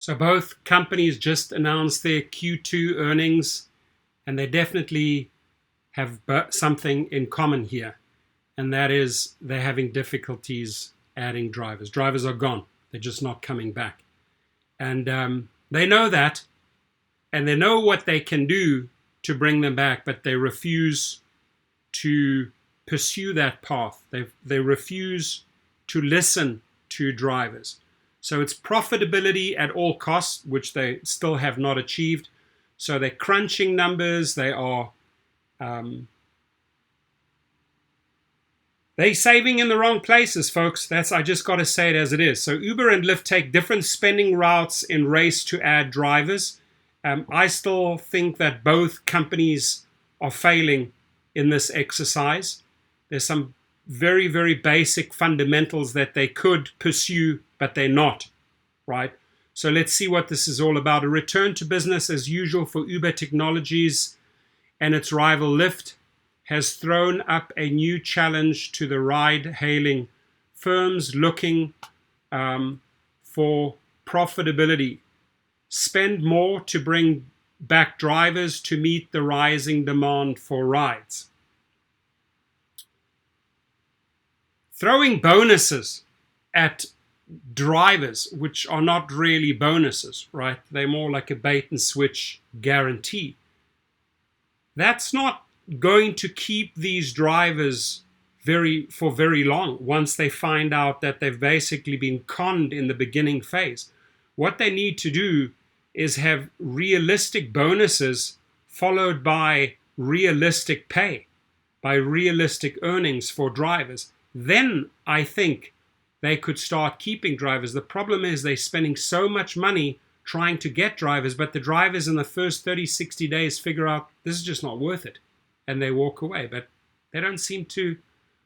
So both companies just announced their Q2 earnings, and they definitely have something in common here, and that is they're having difficulties adding drivers. Drivers are gone. They're just not coming back. And they know that, and they know what they can do to bring them back, but they refuse to pursue that path. They refuse to listen to drivers. So it's profitability at all costs, which they still have not achieved. So they're crunching numbers. They're saving in the wrong places, folks. I just got to say it as it is. So Uber and Lyft take different spending routes in race to add drivers. I still think that both companies are failing in this exercise. There's some very, very basic fundamentals that they could pursue, but they're not, right? So let's see what this is all about. A return to business as usual for Uber Technologies and its rival Lyft has thrown up a new challenge to the ride-hailing firms looking for profitability. Spend more to bring back drivers to meet the rising demand for rides. Throwing bonuses at drivers, which are not really bonuses, right? They're more like a bait and switch guarantee. That's not going to keep these drivers for very long once they find out that they've basically been conned in the beginning phase. What they need to do is have realistic bonuses followed by realistic pay, by realistic earnings for drivers. Then I think they could start keeping drivers. The problem is they're spending so much money trying to get drivers, but the drivers in the first 30, 60 days figure out this is just not worth it, and they walk away. But they don't seem to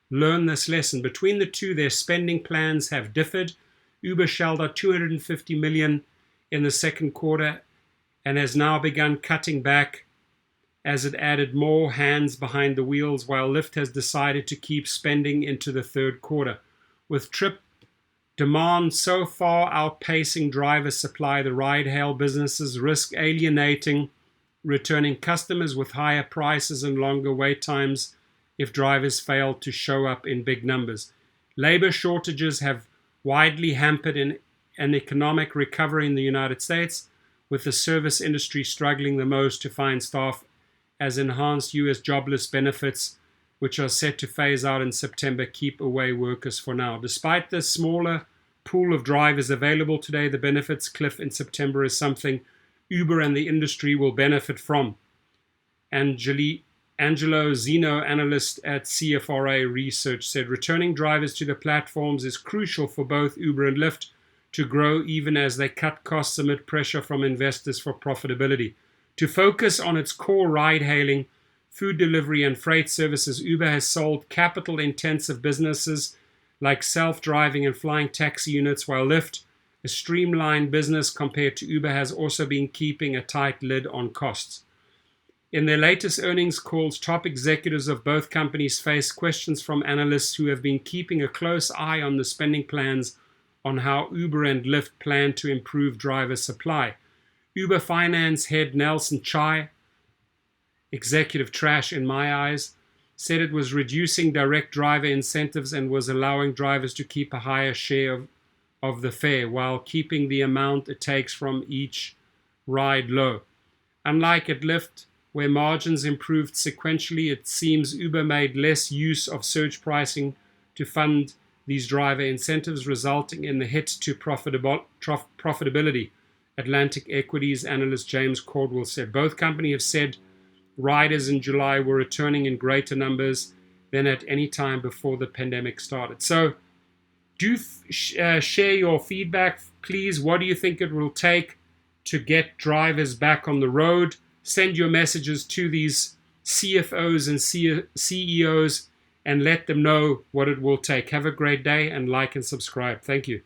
learn this lesson. Between the two, their spending plans have differed. Uber shelled out $250 million in the second quarter and has now begun cutting back as it added more hands behind the wheels, while Lyft has decided to keep spending into the third quarter. With trip demand so far outpacing driver supply, the ride-hail businesses risk alienating returning customers with higher prices and longer wait times if drivers fail to show up in big numbers. Labor shortages have widely hampered an economic recovery in the United States, with the service industry struggling the most to find staff as enhanced U.S. jobless benefits, which are set to phase out in September, keep away workers for now. Despite the smaller pool of drivers available today, the benefits cliff in September is something Uber and the industry will benefit from. Angelo Zeno, analyst at CFRA Research, said returning drivers to the platforms is crucial for both Uber and Lyft to grow even as they cut costs amid pressure from investors for profitability. To focus on its core ride-hailing, food delivery, and freight services, Uber has sold capital-intensive businesses like self-driving and flying taxi units, while Lyft, a streamlined business compared to Uber, has also been keeping a tight lid on costs. In their latest earnings calls, top executives of both companies faced questions from analysts who have been keeping a close eye on the spending plans on how Uber and Lyft plan to improve driver supply. Uber Finance head Nelson Chai, executive trash in my eyes, said it was reducing direct driver incentives and was allowing drivers to keep a higher share of the fare while keeping the amount it takes from each ride low. Unlike at Lyft, where margins improved sequentially, it seems Uber made less use of surge pricing to fund these driver incentives, resulting in the hit to profitability. Atlantic Equities analyst James Caldwell said both companies have said riders in July were returning in greater numbers than at any time before the pandemic started. So do share your feedback, please. What do you think it will take to get drivers back on the road? Send your messages to these CFOs and CEOs and let them know what it will take. Have a great day and like and subscribe. Thank you.